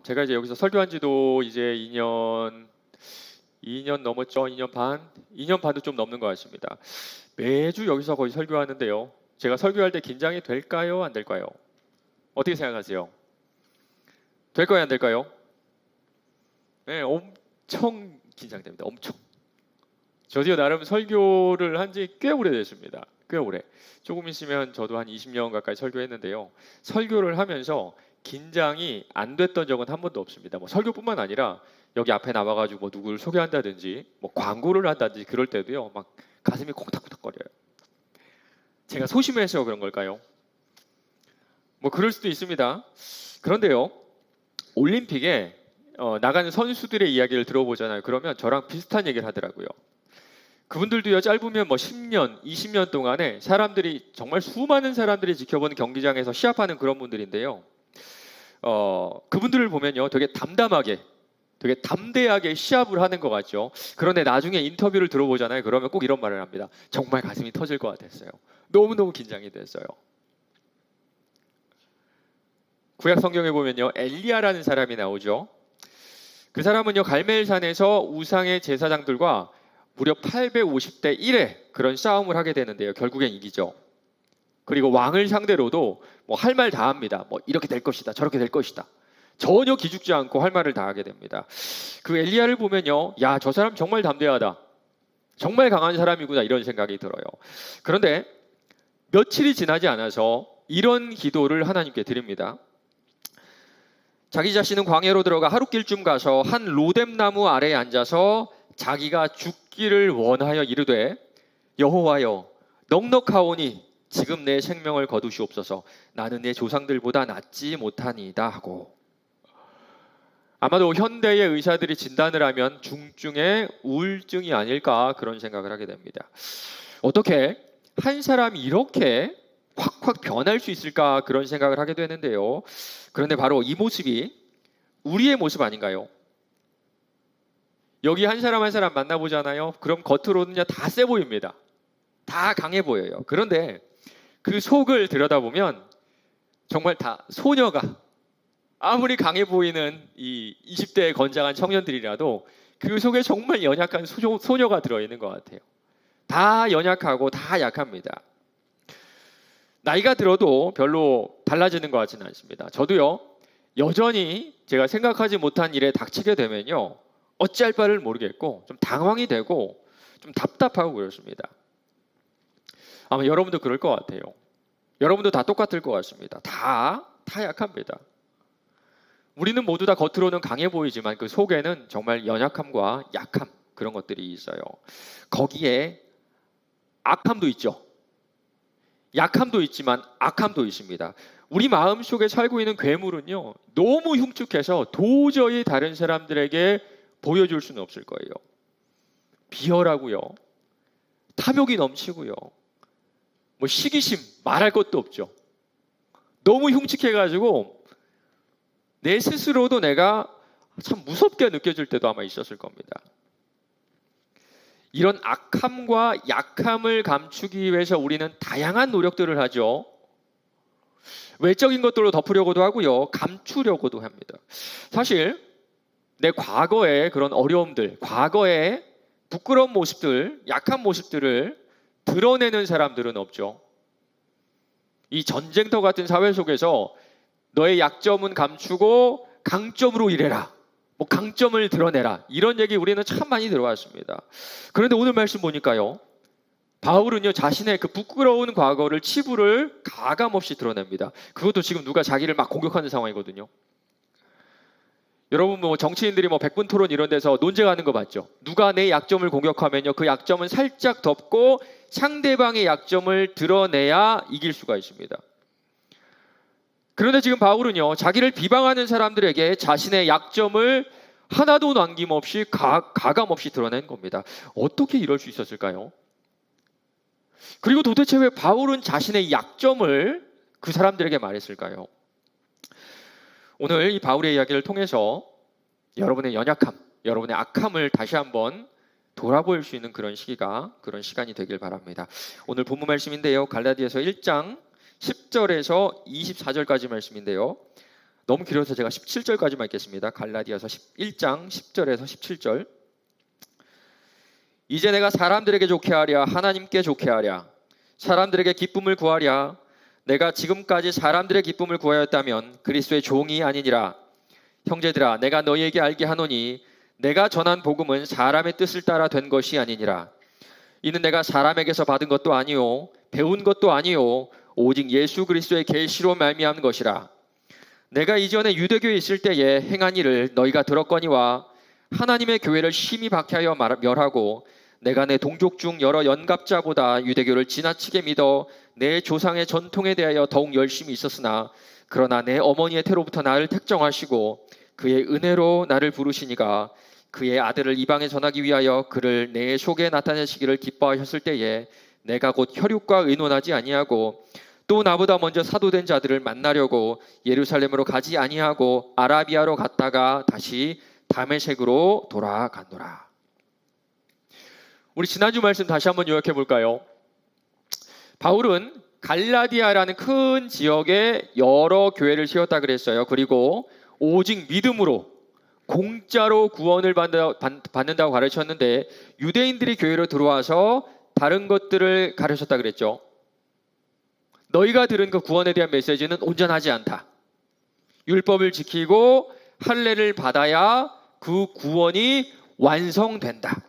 제가 이제 여기서 설교한 지도 이제 2년 넘었죠. 2년 반도 좀 넘는 것 같습니다. 매주 여기서 거의 설교하는데요. 제가 설교할 때 긴장이 될까요? 안 될까요? 어떻게 생각하세요? 될까요? 안 될까요? 네, 엄청 긴장됩니다. 엄청. 저도요, 나름 설교를 한 지 꽤 오래됐습니다. 꽤 오래. 조금 있으면 저도 한 20년 가까이 설교했는데요. 설교를 하면서 긴장이 안 됐던 적은 한 번도 없습니다. 뭐 설교뿐만 아니라 여기 앞에 나와가지고 뭐 누구를 소개한다든지 뭐 광고를 한다든지 그럴 때도요, 막 가슴이 콩닥콩닥거려요. 제가 소심해서 그런 걸까요? 뭐 그럴 수도 있습니다. 그런데요, 올림픽에 나가는 선수들의 이야기를 들어보잖아요. 그러면 저랑 비슷한 얘기를 하더라고요. 그분들도요, 짧으면 뭐 10년, 20년 동안에 사람들이 정말 수많은 사람들이 지켜보는 경기장에서 시합하는 그런 분들인데요. 그분들을 보면요, 되게 담대하게 시합을 하는 것 같죠. 그런데 나중에 인터뷰를 들어보잖아요. 그러면 꼭 이런 말을 합니다. 정말 가슴이 터질 것 같았어요. 너무너무 긴장이 됐어요. 구약 성경에 보면요, 엘리야라는 사람이 나오죠. 그 사람은요, 갈멜산에서 우상의 제사장들과 무려 850대 1의 그런 싸움을 하게 되는데요. 결국엔 이기죠. 그리고 왕을 상대로도 뭐 할 말 다 합니다. 뭐 이렇게 될 것이다, 저렇게 될 것이다. 전혀 기죽지 않고 할 말을 다 하게 됩니다. 그 엘리야를 보면요, 야, 저 사람 정말 담대하다, 정말 강한 사람이구나, 이런 생각이 들어요. 그런데 며칠이 지나지 않아서 이런 기도를 하나님께 드립니다. 자기 자신은 광야로 들어가 하룻길쯤 가서 한 로뎀나무 아래에 앉아서 자기가 죽기를 원하여 이르되, 여호와여, 넉넉하오니 지금 내 생명을 거두시옵소서. 나는 내 조상들보다 낫지 못하니이다 하고. 아마도 현대의 의사들이 진단을 하면 중증의 우울증이 아닐까, 그런 생각을 하게 됩니다. 어떻게 한 사람이 이렇게 확확 변할 수 있을까, 그런 생각을 하게 되는데요. 그런데 바로 이 모습이 우리의 모습 아닌가요? 여기 한 사람 한 사람 만나보잖아요. 그럼 겉으로는요, 다 세 보입니다. 다 강해 보여요. 그런데 그 속을 들여다보면 정말 다 소녀가, 아무리 강해 보이는 이 20대의 건장한 청년들이라도 그 속에 정말 연약한 소녀가 들어있는 것 같아요. 다 연약하고 다 약합니다. 나이가 들어도 별로 달라지는 것 같지는 않습니다. 저도요, 여전히 제가 생각하지 못한 일에 닥치게 되면요, 어찌할 바를 모르겠고 좀 당황이 되고 좀 답답하고 그렇습니다. 아마 여러분도 그럴 것 같아요. 여러분도 다 똑같을 것 같습니다. 다 약합니다. 우리는 모두 다 겉으로는 강해 보이지만 그 속에는 정말 연약함과 약함, 그런 것들이 있어요. 거기에 악함도 있죠. 약함도 있지만 악함도 있습니다. 우리 마음속에 살고 있는 괴물은요, 너무 흉측해서 도저히 다른 사람들에게 보여줄 수는 없을 거예요. 비열하고요, 탐욕이 넘치고요, 뭐 시기심 말할 것도 없죠. 너무 흉측해가지고 내 스스로도 내가 참 무섭게 느껴질 때도 아마 있었을 겁니다. 이런 악함과 약함을 감추기 위해서 우리는 다양한 노력들을 하죠. 외적인 것들로 덮으려고도 하고요, 감추려고도 합니다. 사실 내 과거의 그런 어려움들, 과거의 부끄러운 모습들, 약한 모습들을 드러내는 사람들은 없죠. 이 전쟁터 같은 사회 속에서 너의 약점은 감추고 강점으로 일해라, 뭐 강점을 드러내라, 이런 얘기 우리는 참 많이 들어왔습니다. 그런데 오늘 말씀 보니까요, 바울은요, 자신의 그 부끄러운 과거를, 치부를 가감없이 드러냅니다. 그것도 지금 누가 자기를 막 공격하는 상황이거든요. 여러분, 뭐 정치인들이 뭐 백분 토론 이런 데서 논쟁하는 거 봤죠? 누가 내 약점을 공격하면요, 그 약점은 살짝 덮고 상대방의 약점을 드러내야 이길 수가 있습니다. 그런데 지금 바울은요, 자기를 비방하는 사람들에게 자신의 약점을 하나도 남김없이 가감없이 드러낸 겁니다. 어떻게 이럴 수 있었을까요? 그리고 도대체 왜 바울은 자신의 약점을 그 사람들에게 말했을까요? 오늘 이 바울의 이야기를 통해서 여러분의 연약함, 여러분의 악함을 다시 한번 돌아볼 수 있는 그런 시간이 되길 바랍니다. 오늘 본문 말씀인데요, 갈라디아서 1장 10절에서 24절까지 말씀인데요, 너무 길어서 제가 17절까지만 읽겠습니다. 갈라디아서 1장 10절에서 17절. 이제 내가 사람들에게 좋게 하랴 하나님께 좋게 하랴 사람들에게 기쁨을 구하랴 내가 지금까지 사람들의 기쁨을 구하였다면 그리스도의 종이 아니니라. 형제들아 내가 너희에게 알게 하노니 내가 전한 복음은 사람의 뜻을 따라 된 것이 아니니라. 이는 내가 사람에게서 받은 것도 아니요 배운 것도 아니요 오직 예수 그리스도의 계시로 말미암은 것이라. 내가 이전에 유대교에 있을 때에 행한 일을 너희가 들었거니와 하나님의 교회를 심히 박해하여 멸하고 내가 내 동족 중 여러 연갑자보다 유대교를 지나치게 믿어 내 조상의 전통에 대하여 더욱 열심히 있었으나 그러나 내 어머니의 태로부터 나를 택정하시고 그의 은혜로 나를 부르시니가 그의 아들을 이방에 전하기 위하여 그를 내 속에 나타내시기를 기뻐하셨을 때에 내가 곧 혈육과 의논하지 아니하고 또 나보다 먼저 사도된 자들을 만나려고 예루살렘으로 가지 아니하고 아라비아로 갔다가 다시 다메섹으로 돌아갔노라. 우리 지난주 말씀 다시 한번 요약해 볼까요? 바울은 갈라디아라는 큰 지역에 여러 교회를 세웠다 그랬어요. 그리고 오직 믿음으로 공짜로 구원을 받는다고 가르쳤는데 유대인들이 교회로 들어와서 다른 것들을 가르쳤다 그랬죠. 너희가 들은 그 구원에 대한 메시지는 온전하지 않다. 율법을 지키고 할례를 받아야 그 구원이 완성된다.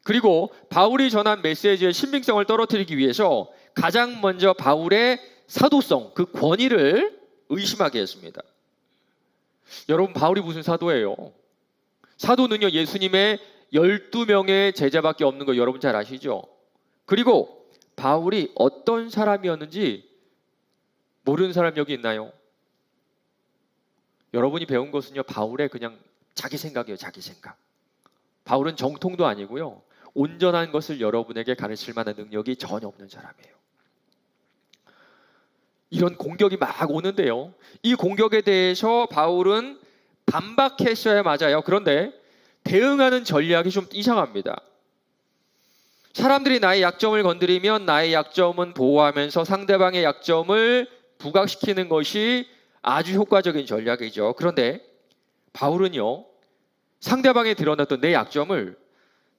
그리고 바울이 전한 메시지의 신빙성을 떨어뜨리기 위해서 가장 먼저 바울의 사도성, 그 권위를 의심하게 했습니다. 여러분, 바울이 무슨 사도예요? 사도는요, 예수님의 12명의 제자밖에 없는 거 여러분 잘 아시죠? 그리고 바울이 어떤 사람이었는지 모르는 사람 여기 있나요? 여러분이 배운 것은요, 바울의 그냥 자기 생각이에요, 자기 생각. 바울은 정통도 아니고요, 온전한 것을 여러분에게 가르칠 만한 능력이 전혀 없는 사람이에요. 이런 공격이 막 오는데요, 이 공격에 대해서 바울은 반박했어야 맞아요. 그런데 대응하는 전략이 좀 이상합니다. 사람들이 나의 약점을 건드리면 나의 약점은 보호하면서 상대방의 약점을 부각시키는 것이 아주 효과적인 전략이죠. 그런데 바울은요, 상대방에 드러났던 내 약점을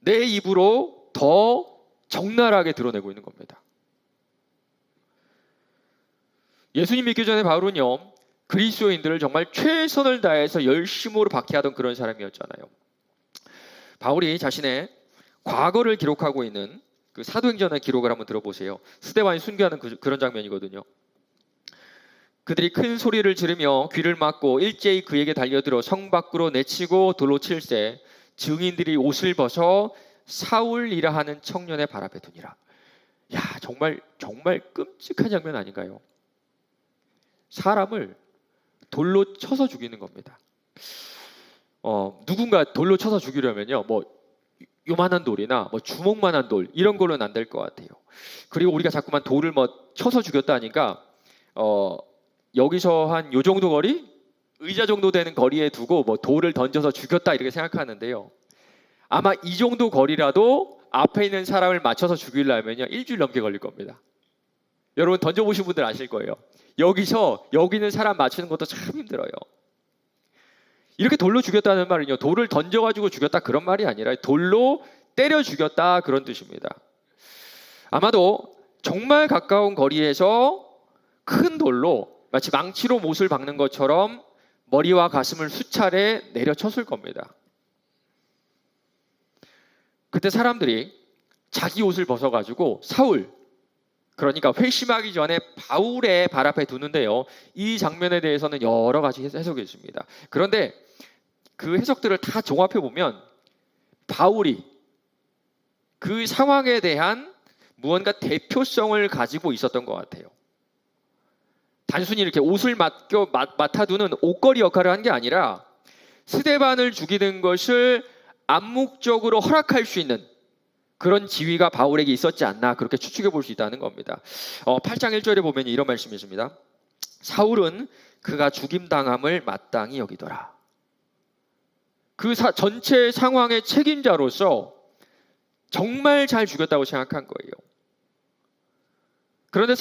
내 입으로 더 적나라하게 드러내고 있는 겁니다. 예수님 믿기 전에 바울은요, 그리스도인들을 정말 최선을 다해서 열심으로 박해하던 그런 사람이었잖아요. 바울이 자신의 과거를 기록하고 있는 그 사도행전의 기록을 한번 들어보세요. 스데반이 순교하는 그런 장면이거든요. 그들이 큰 소리를 지르며 귀를 막고 일제히 그에게 달려들어 성 밖으로 내치고 돌로 칠세 증인들이 옷을 벗어 사울이라 하는 청년의 발 앞에 두니라. 야, 정말 끔찍한 장면 아닌가요? 사람을 돌로 쳐서 죽이는 겁니다. 누군가 돌로 쳐서 죽이려면요, 뭐 요만한 돌이나 뭐 주먹만한 돌 이런 걸로는 안 될 것 같아요. 그리고 우리가 자꾸만 돌을 뭐 쳐서 죽였다 하니까 여기서 한 요 정도 거리, 의자 정도 되는 거리에 두고 뭐 돌을 던져서 죽였다 이렇게 생각하는데요, 아마 이 정도 거리라도 앞에 있는 사람을 맞춰서 죽이려면요 일주일 넘게 걸릴 겁니다. 여러분 던져보신 분들 아실 거예요. 여기서 여기 있는 사람 맞추는 것도 참 힘들어요. 이렇게 돌로 죽였다는 말은요, 돌을 던져가지고 죽였다 그런 말이 아니라 돌로 때려 죽였다 그런 뜻입니다. 아마도 정말 가까운 거리에서 큰 돌로 마치 망치로 못을 박는 것처럼 머리와 가슴을 수차례 내려쳤을 겁니다. 그때 사람들이 자기 옷을 벗어가지고 사울, 그러니까 회심하기 전에 바울의 발 앞에 두는데요, 이 장면에 대해서는 여러 가지 해석이 있습니다. 그런데 그 해석들을 다 종합해 보면 바울이 그 상황에 대한 무언가 대표성을 가지고 있었던 것 같아요. 단순히 이렇게 옷을 맡아두는 옷걸이 역할을 한 게 아니라 스데반을 죽이는 것을 암묵적으로 허락할 수 있는 그런 지위가 바울에게 있었지 않나, 그렇게 추측해 볼 수 있다는 겁니다. 8장 1절에 보면 이런 말씀이 있습니다. 사울은 그가 죽임당함을 마땅히 여기더라. 그 전체 상황의 책임자로서 정말 잘 죽였다고 생각한 거예요. 그런데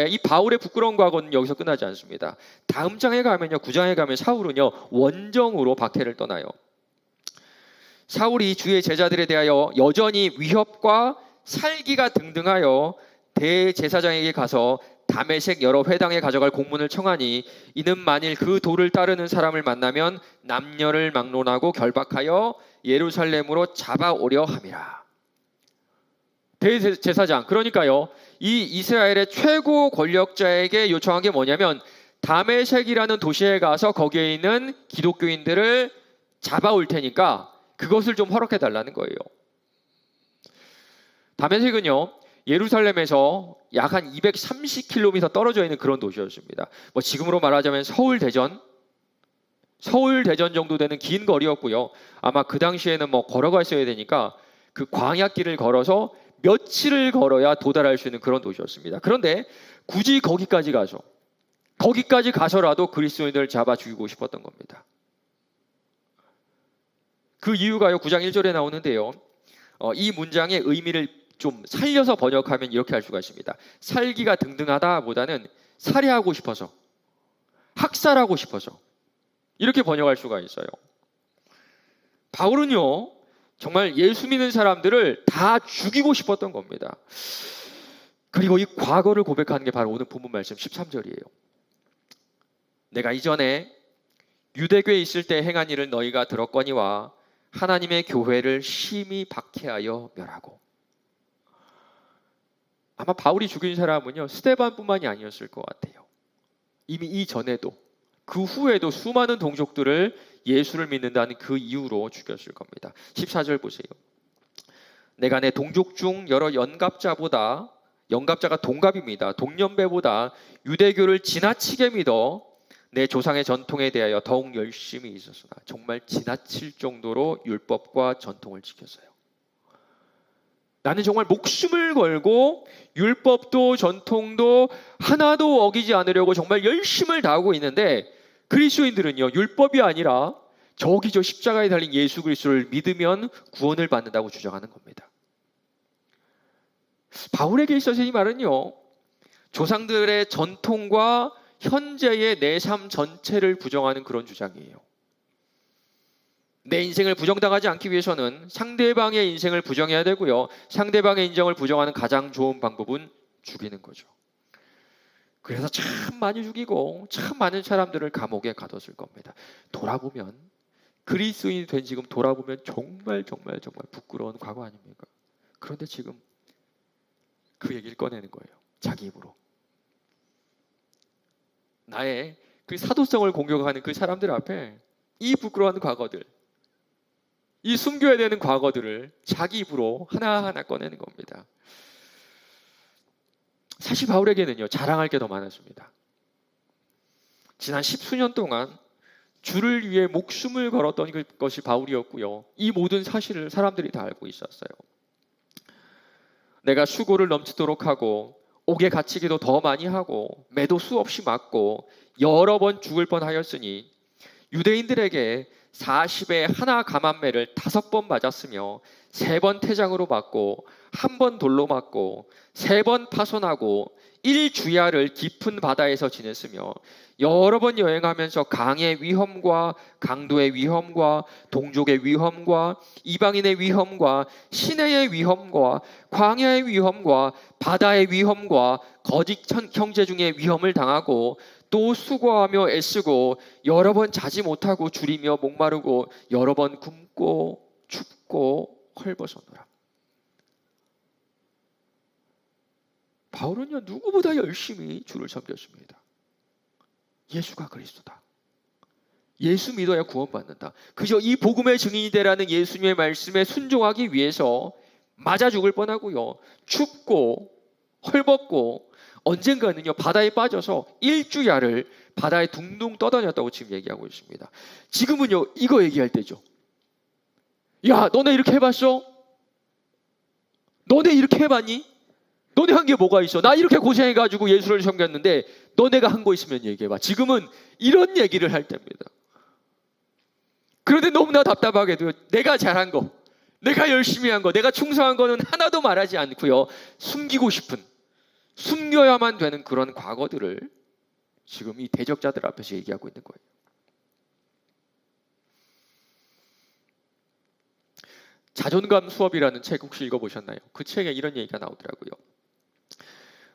이 바울의 부끄러운 과거는 여기서 끝나지 않습니다. 다음 장에 가면요, 9장에 가면 사울은요 원정으로 박해를 떠나요. 사울이 주의 제자들에 대하여 여전히 위협과 살기가 등등하여 대제사장에게 가서 다메섹 여러 회당에 가져갈 공문을 청하니 이는 만일 그 도를 따르는 사람을 만나면 남녀를 막론하고 결박하여 예루살렘으로 잡아오려 함이라. 대제사장, 그러니까요 이 이스라엘의 최고 권력자에게 요청한 게 뭐냐면 다메섹이라는 도시에 가서 거기에 있는 기독교인들을 잡아올 테니까 그것을 좀 허락해 달라는 거예요. 다메섹은요 예루살렘에서 약 한 230km 떨어져 있는 그런 도시였습니다. 뭐 지금으로 말하자면 서울 대전 정도 되는 긴 거리였고요. 아마 그 당시에는 뭐 걸어갔어야 되니까 그 광야길을 걸어서 며칠을 걸어야 도달할 수 있는 그런 도시였습니다. 그런데 굳이 거기까지 가서라도 그리스도인들을 잡아 죽이고 싶었던 겁니다. 그 이유가요 9장 1절에 나오는데요. 이 문장의 의미를 좀 살려서 번역하면 이렇게 할 수가 있습니다. 살기가 등등하다 보다는 살해하고 싶어서, 학살하고 싶어서 이렇게 번역할 수가 있어요. 바울은요 정말 예수 믿는 사람들을 다 죽이고 싶었던 겁니다. 그리고 이 과거를 고백하는 게 바로 오늘 본문 말씀 13절이에요. 내가 이전에 유대교에 있을 때 행한 일을 너희가 들었거니와 하나님의 교회를 심히 박해하여 멸하고. 아마 바울이 죽인 사람은요 스데반뿐만이 아니었을 것 같아요. 이미 이전에도 그 후에도 수많은 동족들을 예수를 믿는다는 그 이유로 죽였을 겁니다. 14절 보세요. 내가 내 동족 중 여러 연갑자가 동갑입니다. 동년배보다 유대교를 지나치게 믿어 내 조상의 전통에 대하여 더욱 열심히 있었으나 정말 지나칠 정도로 율법과 전통을 지켰어요. 나는 정말 목숨을 걸고 율법도 전통도 하나도 어기지 않으려고 정말 열심을 다하고 있는데 그리스도인들은요 율법이 아니라 저기 저 십자가에 달린 예수 그리스도를 믿으면 구원을 받는다고 주장하는 겁니다. 바울에게 있어서 이 말은요 조상들의 전통과 현재의 내 삶 전체를 부정하는 그런 주장이에요. 내 인생을 부정당하지 않기 위해서는 상대방의 인생을 부정해야 되고요. 상대방의 인정을 부정하는 가장 좋은 방법은 죽이는 거죠. 그래서 참 많이 죽이고 참 많은 사람들을 감옥에 가뒀을 겁니다. 돌아보면 그리스도인이 된 지금 돌아보면 정말 부끄러운 과거 아닙니까? 그런데 지금 그 얘기를 꺼내는 거예요. 자기 입으로. 나의 그 사도성을 공격하는 그 사람들 앞에 이 부끄러운 과거들, 이 숨겨야 되는 과거들을 자기 입으로 하나하나 꺼내는 겁니다. 사실 바울에게는요 자랑할 게 더 많았습니다. 지난 10수년 동안 주를 위해 목숨을 걸었던 것이 바울이었고요. 이 모든 사실을 사람들이 다 알고 있었어요. 내가 수고를 넘치도록 하고 옥에 갇히기도 더 많이 하고 매도 수없이 맞고 여러 번 죽을 뻔하였으니 유대인들에게 40에 하나 감한매를 5번 맞았으며 3번 태장으로 맞고 1번 돌로 맞고 3번 파손하고 1주야를 깊은 바다에서 지냈으며 여러 번 여행하면서 강의 위험과 강도의 위험과 동족의 위험과 이방인의 위험과 시내의 위험과 광야의 위험과 바다의 위험과 거짓 형제 중에 위험을 당하고 또 수고하며 애쓰고 여러 번 자지 못하고 줄이며 목마르고 여러 번 굶고 춥고 헐벗어노라. 바울은요 누구보다 열심히 주를 섬겼습니다. 예수가 그리스도다. 예수 믿어야 구원받는다. 그저 이 복음의 증인이 되라는 예수님의 말씀에 순종하기 위해서 맞아 죽을 뻔하고요. 춥고 헐벗고 언젠가는요 바다에 빠져서 1주야를 바다에 둥둥 떠다녔다고 지금 얘기하고 있습니다. 지금은요 이거 얘기할 때죠. 야 너네 이렇게 해봤어? 너네 이렇게 해봤니? 너네 한 게 뭐가 있어? 나 이렇게 고생해가지고 예수를 섬겼는데 너네가 한 거 있으면 얘기해봐. 지금은 이런 얘기를 할 때입니다. 그런데 너무나 답답하게도 내가 잘한 거, 내가 열심히 한 거, 내가 충성한 거는 하나도 말하지 않고요 숨기고 싶은 숨겨야만 되는 그런 과거들을 지금 이 대적자들 앞에서 얘기하고 있는 거예요. 자존감 수업이라는 책 혹시 읽어보셨나요? 그 책에 이런 얘기가 나오더라고요.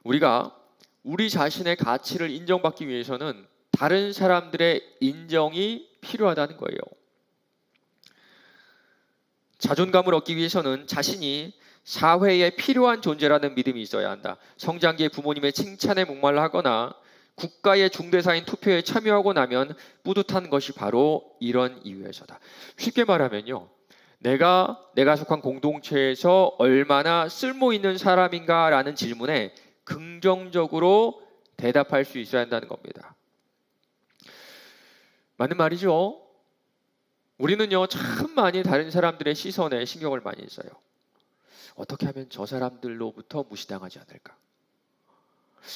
우리가 우리 자신의 가치를 인정받기 위해서는 다른 사람들의 인정이 필요하다는 거예요. 자존감을 얻기 위해서는 자신이 사회에 필요한 존재라는 믿음이 있어야 한다. 성장기에 부모님의 칭찬에 목말라 하거나 국가의 중대사인 투표에 참여하고 나면 뿌듯한 것이 바로 이런 이유에서다. 쉽게 말하면요, 내가 속한 공동체에서 얼마나 쓸모 있는 사람인가라는 질문에 긍정적으로 대답할 수 있어야 한다는 겁니다. 맞는 말이죠. 우리는요, 참 많이 다른 사람들의 시선에 신경을 많이 써요. 어떻게 하면 저 사람들로부터 무시당하지 않을까?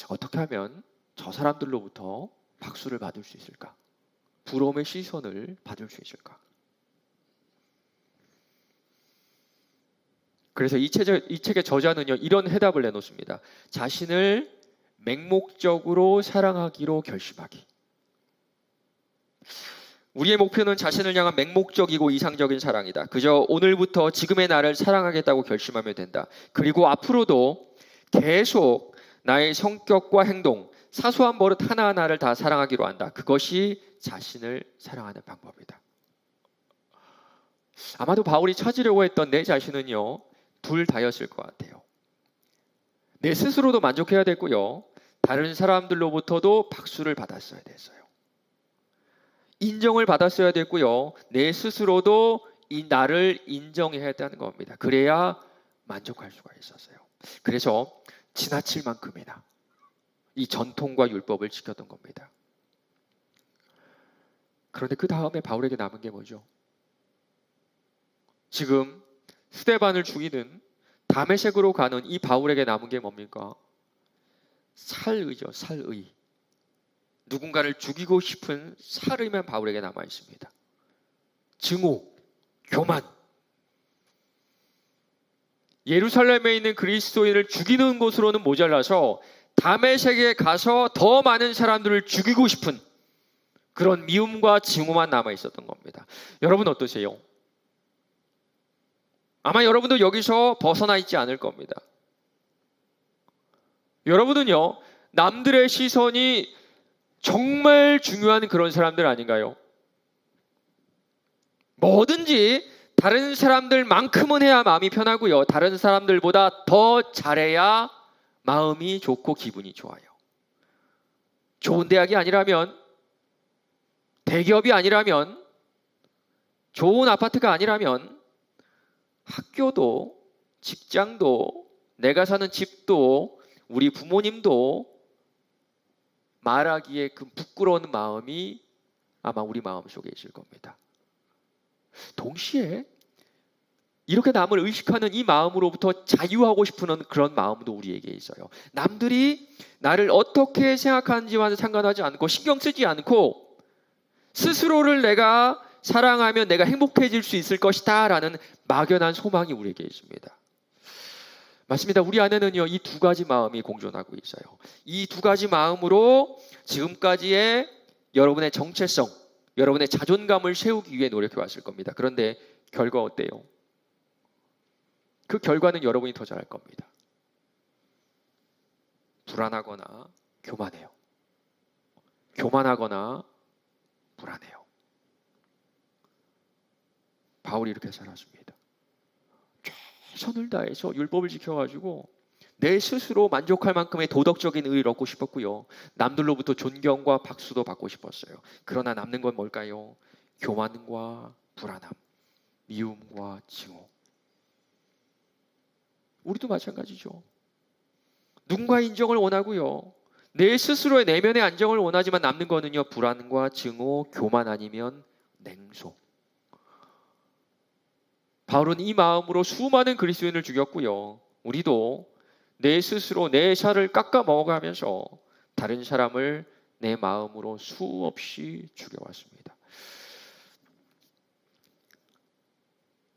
어떻게 하면 저 사람들로부터 박수를 받을 수 있을까? 부러움의 시선을 받을 수 있을까? 그래서 이 책의 저자는요, 이런 해답을 내놓습니다. 자신을 맹목적으로 사랑하기로 결심하기. 우리의 목표는 자신을 향한 맹목적이고 이상적인 사랑이다. 그저 오늘부터 지금의 나를 사랑하겠다고 결심하면 된다. 그리고 앞으로도 계속 나의 성격과 행동, 사소한 버릇 하나하나를 다 사랑하기로 한다. 그것이 자신을 사랑하는 방법이다. 아마도 바울이 찾으려고 했던 내 자신은요, 둘 다였을 것 같아요. 내 스스로도 만족해야 됐고요, 다른 사람들로부터도 박수를 받았어야 됐어요. 인정을 받았어야 됐고요, 내 스스로도 이 나를 인정해야 했다는 겁니다. 그래야 만족할 수가 있었어요. 그래서 지나칠 만큼이나 이 전통과 율법을 지켰던 겁니다. 그런데 그 다음에 바울에게 남은 게 뭐죠? 지금 스데반을 죽이는 다메섹으로 가는 이 바울에게 남은 게 뭡니까? 살의죠. 살의. 누군가를 죽이고 싶은 살의만 바울에게 남아 있습니다. 증오, 교만. 예루살렘에 있는 그리스도인을 죽이는 곳으로는 모자라서 다메섹에 가서 더 많은 사람들을 죽이고 싶은 그런 미움과 증오만 남아 있었던 겁니다. 여러분 어떠세요? 아마 여러분도 여기서 벗어나 있지 않을 겁니다. 여러분은요, 남들의 시선이 정말 중요한 그런 사람들 아닌가요? 뭐든지 다른 사람들만큼은 해야 마음이 편하고요, 다른 사람들보다 더 잘해야 마음이 좋고 기분이 좋아요. 좋은 대학이 아니라면, 대기업이 아니라면, 좋은 아파트가 아니라면 학교도, 직장도, 내가 사는 집도, 우리 부모님도 말하기에 그 부끄러운 마음이 아마 우리 마음 속에 있을 겁니다. 동시에 이렇게 남을 의식하는 이 마음으로부터 자유하고 싶은 그런 마음도 우리에게 있어요. 남들이 나를 어떻게 생각하는지와는 상관하지 않고 신경 쓰지 않고 스스로를 내가 사랑하면 내가 행복해질 수 있을 것이다 라는 막연한 소망이 우리에게 있습니다. 맞습니다. 우리 안에는요, 이 두 가지 마음이 공존하고 있어요. 이 두 가지 마음으로 지금까지의 여러분의 정체성, 여러분의 자존감을 세우기 위해 노력해 왔을 겁니다. 그런데 결과 어때요? 그 결과는 여러분이 더 잘할 겁니다. 불안하거나 교만해요. 교만하거나 불안해요. 바울이 이렇게 살았습니다. 최선을 다해서 율법을 지켜가지고 내 스스로 만족할 만큼의 도덕적인 의의를 얻고 싶었고요, 남들로부터 존경과 박수도 받고 싶었어요. 그러나 남는 건 뭘까요? 교만과 불안함, 미움과 증오. 우리도 마찬가지죠. 누군가의 인정을 원하고요, 내 스스로의 내면의 안정을 원하지만 남는 거는요, 불안과 증오, 교만 아니면 냉소. 바울은 이 마음으로 수많은 그리스도인을 죽였고요, 우리도 내 스스로 내 살을 깎아 먹어가면서 다른 사람을 내 마음으로 수없이 죽여왔습니다.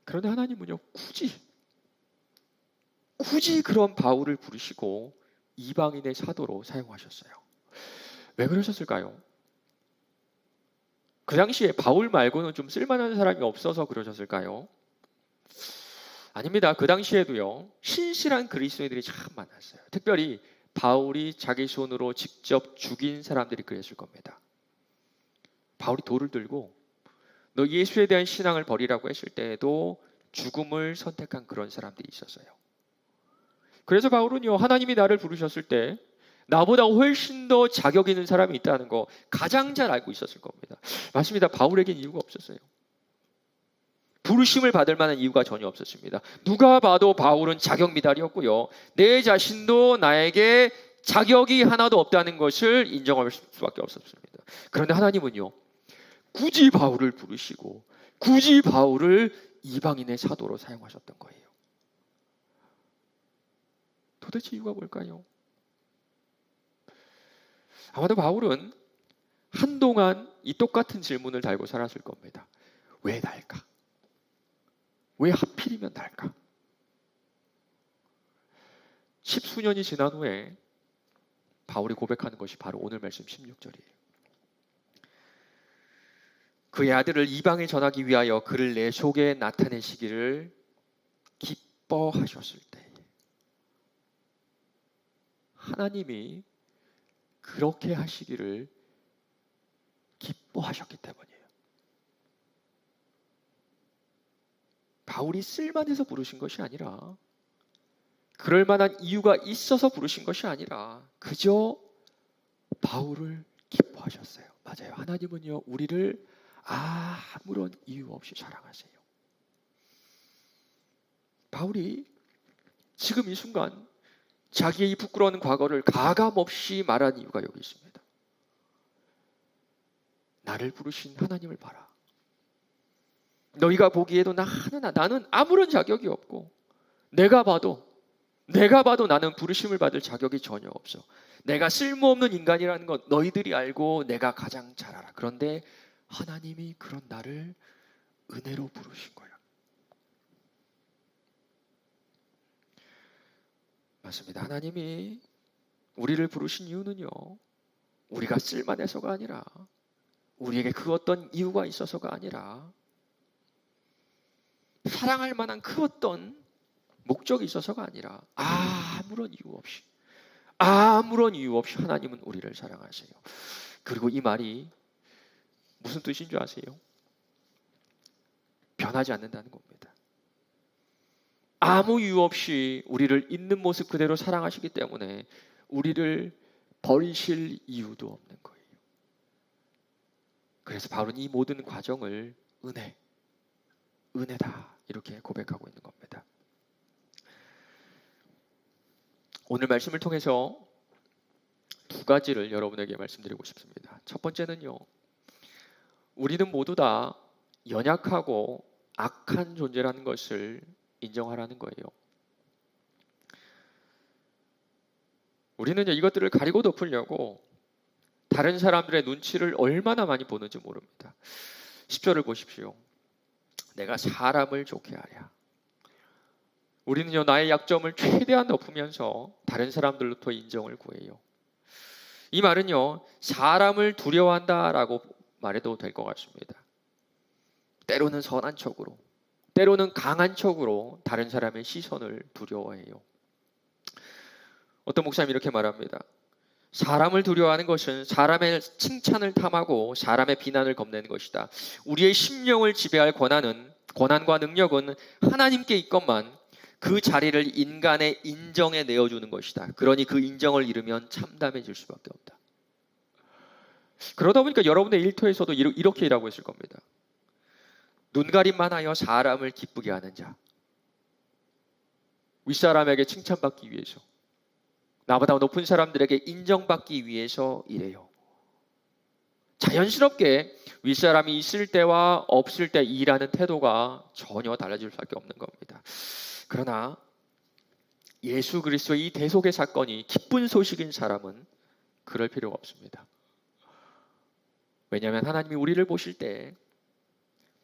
그런데 하나님은요, 굳이 그런 바울을 부르시고 이방인의 사도로 사용하셨어요. 왜 그러셨을까요? 그 당시에 바울 말고는 좀 쓸만한 사람이 없어서 그러셨을까요? 아닙니다. 그 당시에도요, 신실한 그리스도인들이 참 많았어요. 특별히 바울이 자기 손으로 직접 죽인 사람들이 그랬을 겁니다. 바울이 돌을 들고 너 예수에 대한 신앙을 버리라고 했을 때에도 죽음을 선택한 그런 사람들이 있었어요. 그래서 바울은요, 하나님이 나를 부르셨을 때 나보다 훨씬 더 자격 있는 사람이 있다는 거 가장 잘 알고 있었을 겁니다. 맞습니다. 바울에겐 이유가 없었어요. 부르심을 받을 만한 이유가 전혀 없었습니다. 누가 봐도 바울은 자격 미달이었고요. 내 자신도 나에게 자격이 하나도 없다는 것을 인정할 수밖에 없었습니다. 그런데 하나님은요, 굳이 바울을 부르시고 굳이 바울을 이방인의 사도로 사용하셨던 거예요. 도대체 이유가 뭘까요? 아마도 바울은 한동안 이 똑같은 질문을 달고 살았을 겁니다. 왜 날까? 왜 하필이면 날까? 십수년이 지난 후에 바울이 고백하는 것이 바로 오늘 말씀 16절이에요. 그의 아들을 이방에 전하기 위하여 그를 내 속에 나타내시기를 기뻐하셨을 때, 하나님이 그렇게 하시기를 기뻐하셨기 때문이에요. 바울이 쓸만해서 부르신 것이 아니라, 그럴 만한 이유가 있어서 부르신 것이 아니라 그저 바울을 기뻐하셨어요. 맞아요. 하나님은요, 우리를 아무런 이유 없이 사랑하세요. 바울이 지금 이 순간 자기의 이 부끄러운 과거를 가감없이 말한 이유가 여기 있습니다. 나를 부르신 하나님을 봐라. 너희가 보기에도 나는 아무런 자격이 없고, 내가 봐도 나는 부르심을 받을 자격이 전혀 없어. 내가 쓸모없는 인간이라는 것 너희들이 알고 내가 가장 잘 알아. 그런데 하나님이 그런 나를 은혜로 부르신 거야. 맞습니다. 하나님이 우리를 부르신 이유는요, 우리가 쓸만해서가 아니라, 우리에게 그 어떤 이유가 있어서가 아니라, 사랑할 만한 그 어떤 목적이 있어서가 아니라 아무런 이유 없이 하나님은 우리를 사랑하세요. 그리고 이 말이 무슨 뜻인 줄 아세요? 변하지 않는다는 겁니다. 아무 이유 없이 우리를 있는 모습 그대로 사랑하시기 때문에 우리를 버리실 이유도 없는 거예요. 그래서 바울은 이 모든 과정을 은혜다 이렇게 고백하고 있는 겁니다. 오늘 말씀을 통해서 두 가지를 여러분에게 말씀드리고 싶습니다. 첫 번째는요, 우리는 모두 다 연약하고 악한 존재라는 것을 인정하라는 거예요. 우리는 이것들을 가리고 덮으려고 다른 사람들의 눈치를 얼마나 많이 보는지 모릅니다. 10절을 보십시오. 내가 사람을 좋게 하랴. 우리는요, 나의 약점을 최대한 덮으면서 다른 사람들로부터 인정을 구해요. 이 말은요, 사람을 두려워한다라고 말해도 될 것 같습니다. 때로는 선한 척으로, 때로는 강한 척으로 다른 사람의 시선을 두려워해요. 어떤 목사님이 이렇게 말합니다. 사람을 두려워하는 것은 사람의 칭찬을 탐하고 사람의 비난을 겁내는 것이다. 우리의 심령을 지배할 권한과 능력은 하나님께 있건만 그 자리를 인간의 인정에 내어주는 것이다. 그러니 그 인정을 잃으면 참담해질 수밖에 없다. 그러다 보니까 여러분의 일터에서도 이렇게 일하고 있을 겁니다. 눈가림만 하여 사람을 기쁘게 하는 자, 윗사람에게 칭찬받기 위해서, 나보다 높은 사람들에게 인정받기 위해서 일해요. 자연스럽게 윗사람이 있을 때와 없을 때 일하는 태도가 전혀 달라질 수밖에 없는 겁니다. 그러나 예수 그리스도의 이 대속의 사건이 기쁜 소식인 사람은 그럴 필요가 없습니다. 왜냐하면 하나님이 우리를 보실 때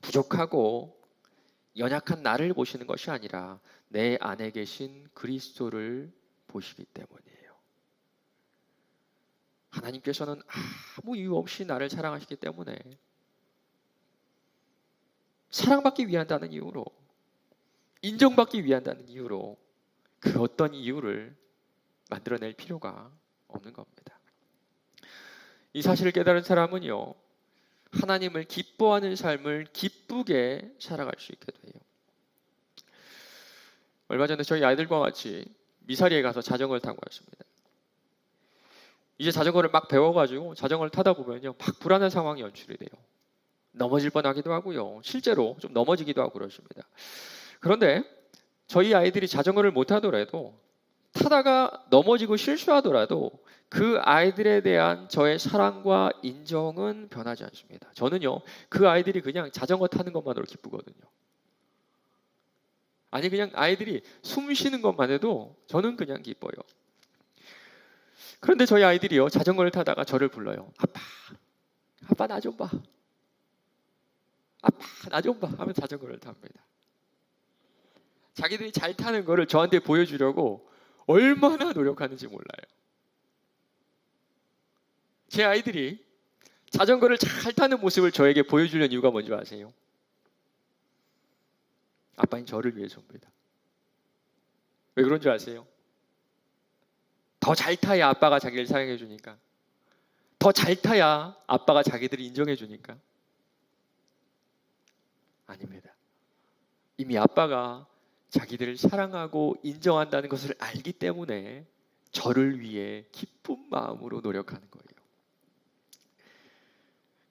부족하고 연약한 나를 보시는 것이 아니라 내 안에 계신 그리스도를 보시기 때문이에요. 하나님께서는 아무 이유 없이 나를 사랑하시기 때문에 사랑받기 위한다는 이유로, 인정받기 위한다는 이유로 그 어떤 이유를 만들어낼 필요가 없는 겁니다. 이 사실을 깨달은 사람은요, 하나님을 기뻐하는 삶을 기쁘게 살아갈 수 있게 돼요. 얼마 전에 저희 아이들과 같이 미사리에 가서 자전거를 타고 왔습니다. 이제 자전거를 막 배워가지고 자전거를 타다 보면요, 막 불안한 상황이 연출이 돼요. 넘어질 뻔하기도 하고요, 실제로 좀 넘어지기도 하고 그렇습니다. 그런데 저희 아이들이 자전거를 못 타더라도, 타다가 넘어지고 실수하더라도 그 아이들에 대한 저의 사랑과 인정은 변하지 않습니다. 저는요, 그 아이들이 그냥 자전거 타는 것만으로 기쁘거든요. 아니, 그냥 아이들이 숨 쉬는 것만 해도 저는 그냥 기뻐요. 그런데 저희 아이들이요, 자전거를 타다가 저를 불러요. 아빠 나 좀 봐. 아빠 나 좀 봐 하면 자전거를 탑니다. 자기들이 잘 타는 거를 저한테 보여주려고 얼마나 노력하는지 몰라요. 제 아이들이 자전거를 잘 타는 모습을 저에게 보여주려는 이유가 뭔지 아세요? 아빠인 저를 위해서입니다. 왜 그런 줄 아세요? 더 잘 타야 아빠가 자기를 사랑해 주니까. 더 잘 타야 아빠가 자기들을 인정해 주니까. 아닙니다. 이미 아빠가 자기들을 사랑하고 인정한다는 것을 알기 때문에 저를 위해 기쁜 마음으로 노력하는 거예요.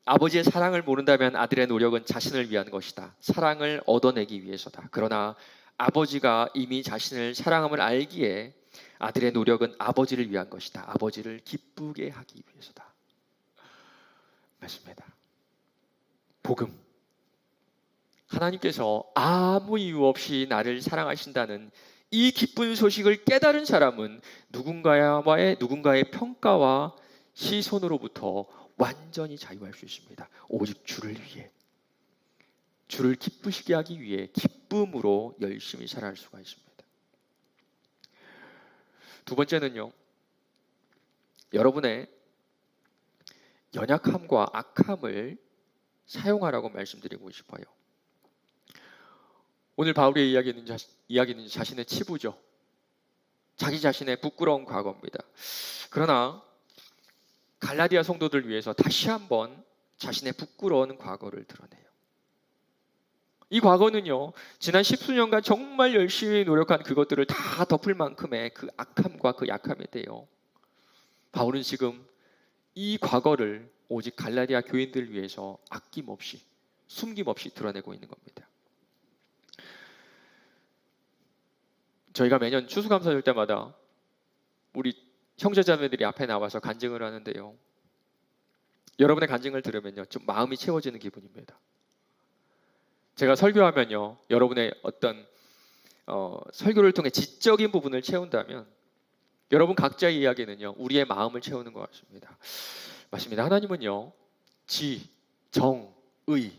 아버지의 사랑을 모른다면 아들의 노력은 자신을 위한 것이다. 사랑을 얻어내기 위해서다. 그러나 아버지가 이미 자신을 사랑함을 알기에 아들의 노력은 아버지를 위한 것이다. 아버지를 기쁘게 하기 위해서다. 맞습니다. 복음. 하나님께서 아무 이유 없이 나를 사랑하신다는 이 기쁜 소식을 깨달은 사람은 누군가의 평가와 시선으로부터 완전히 자유할 수 있습니다. 오직 주를 위해, 주를 기쁘시게 하기 위해 기쁨으로 열심히 살아갈 수가 있습니다. 두 번째는요, 여러분의 연약함과 악함을 사용하라고 말씀드리고 싶어요. 오늘 바울의 이야기는 자신의 치부죠. 자기 자신의 부끄러운 과거입니다. 그러나 갈라디아 성도들 위해서 다시 한번 자신의 부끄러운 과거를 드러내요. 이 과거는요, 지난 10수년간 정말 열심히 노력한 그것들을 다 덮을 만큼의 그 악함과 그 약함인데요, 바울은 지금 이 과거를 오직 갈라디아 교인들을 위해서 아낌없이, 숨김없이 드러내고 있는 겁니다. 저희가 매년 추수감사절 때마다 우리 형제자매들이 앞에 나와서 간증을 하는데요, 여러분의 간증을 들으면요, 좀 마음이 채워지는 기분입니다. 제가 설교하면요, 여러분의 어떤 설교를 통해 지적인 부분을 채운다면 여러분 각자의 이야기는요, 우리의 마음을 채우는 것 같습니다. 맞습니다. 하나님은요, 지, 정, 의,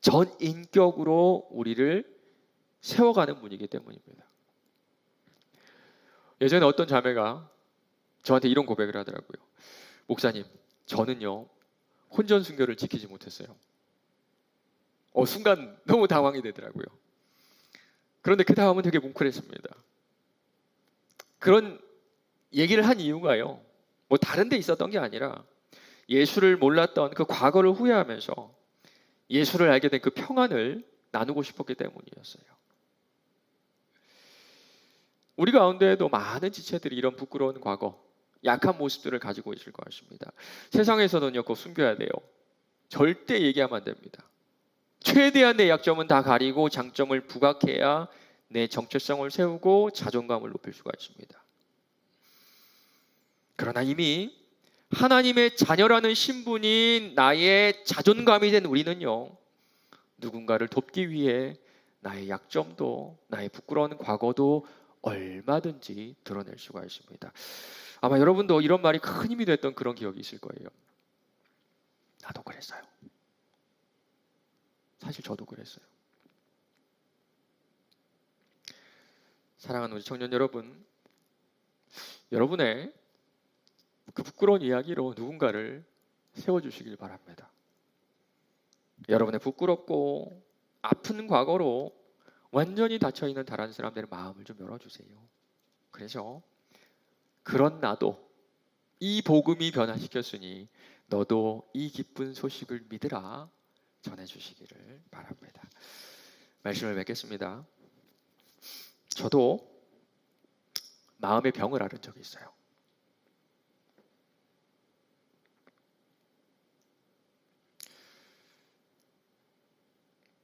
전 인격으로 우리를 세워가는 분이기 때문입니다. 예전에 어떤 자매가 저한테 이런 고백을 하더라고요. 목사님, 저는요, 혼전 순교를 지키지 못했어요. 순간 너무 당황이 되더라고요. 그런데 그 다음은 되게 뭉클했습니다. 그런 얘기를 한 이유가요, 뭐 다른 데 있었던 게 아니라 예수를 몰랐던 그 과거를 후회하면서 예수를 알게 된 그 평안을 나누고 싶었기 때문이었어요. 우리 가운데에도 많은 지체들이 이런 부끄러운 과거, 약한 모습들을 가지고 있을 것 같습니다. 세상에서는요, 그거 숨겨야 돼요. 절대 얘기하면 안 됩니다. 최대한 내 약점은 다 가리고 장점을 부각해야 내 정체성을 세우고 자존감을 높일 수가 있습니다. 그러나 이미 하나님의 자녀라는 신분이 나의 자존감이 된 우리는요, 누군가를 돕기 위해 나의 약점도, 나의 부끄러운 과거도 얼마든지 드러낼 수가 있습니다. 아마 여러분도 이런 말이 큰 힘이 됐던 그런 기억이 있을 거예요. 나도 그랬어요. 사실 저도 그랬어요. 사랑하는 우리 청년 여러분, 여러분의 그 부끄러운 이야기로 누군가를 세워주시길 바랍니다. 여러분의 부끄럽고 아픈 과거로 완전히 닫혀있는 다른 사람들의 마음을 좀 열어주세요. 그래서 그런 나도 이 복음이 변화시켰으니 너도 이 기쁜 소식을 믿으라 전해주시기를 바랍니다. 말씀을 맺겠습니다. 저도 마음의 병을 앓은 적이 있어요.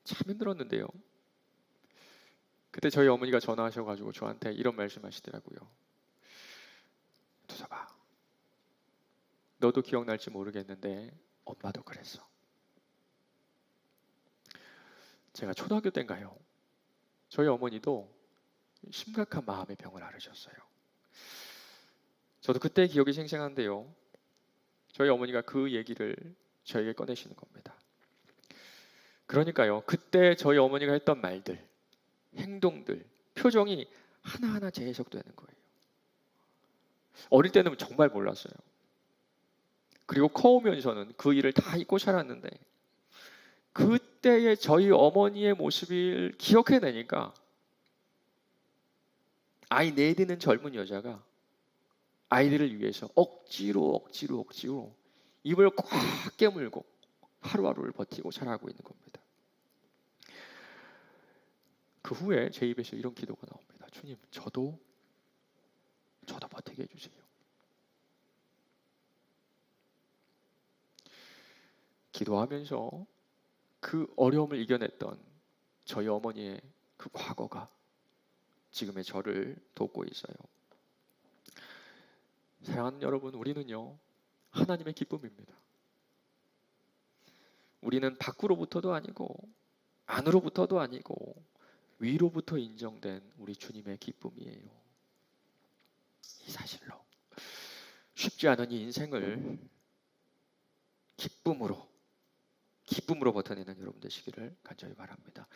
참 힘들었는데요. 그때 저희 어머니가 전화하셔가지고 저한테 이런 말씀하시더라고요. 두서봐, 너도 기억날지 모르겠는데 엄마도 그랬어. 제가 초등학교 때인가요? 저희 어머니도 심각한 마음의 병을 앓으셨어요. 저도 그때 기억이 생생한데요. 저희 어머니가 그 얘기를 저에게 꺼내시는 겁니다. 그러니까요, 그때 저희 어머니가 했던 말들, 행동들, 표정이 하나하나 재해석되는 거예요. 어릴 때는 정말 몰랐어요. 그리고 커오면서는 그 일을 다 잊고 살았는데 그때의 저희 어머니의 모습을 기억해내니까 아이 내리는 젊은 여자가 아이들을 위해서 억지로 입을 꽉 깨물고 하루하루를 버티고 살아가고 있는 겁니다. 그 후에 제 입에서 이런 기도가 나옵니다. 주님, 저도 버티게 해주세요. 기도하면서 그 어려움을 이겨냈던 저희 어머니의 그 과거가 지금의 저를 돕고 있어요. 사랑하는 여러분, 우리는요, 하나님의 기쁨입니다. 우리는 밖으로부터도 아니고 안으로부터도 아니고 위로부터 인정된 우리 주님의 기쁨이에요. 이 사실로 쉽지 않은 이 인생을 기쁨으로 버텨내는 여러분 되시기를 간절히 바랍니다.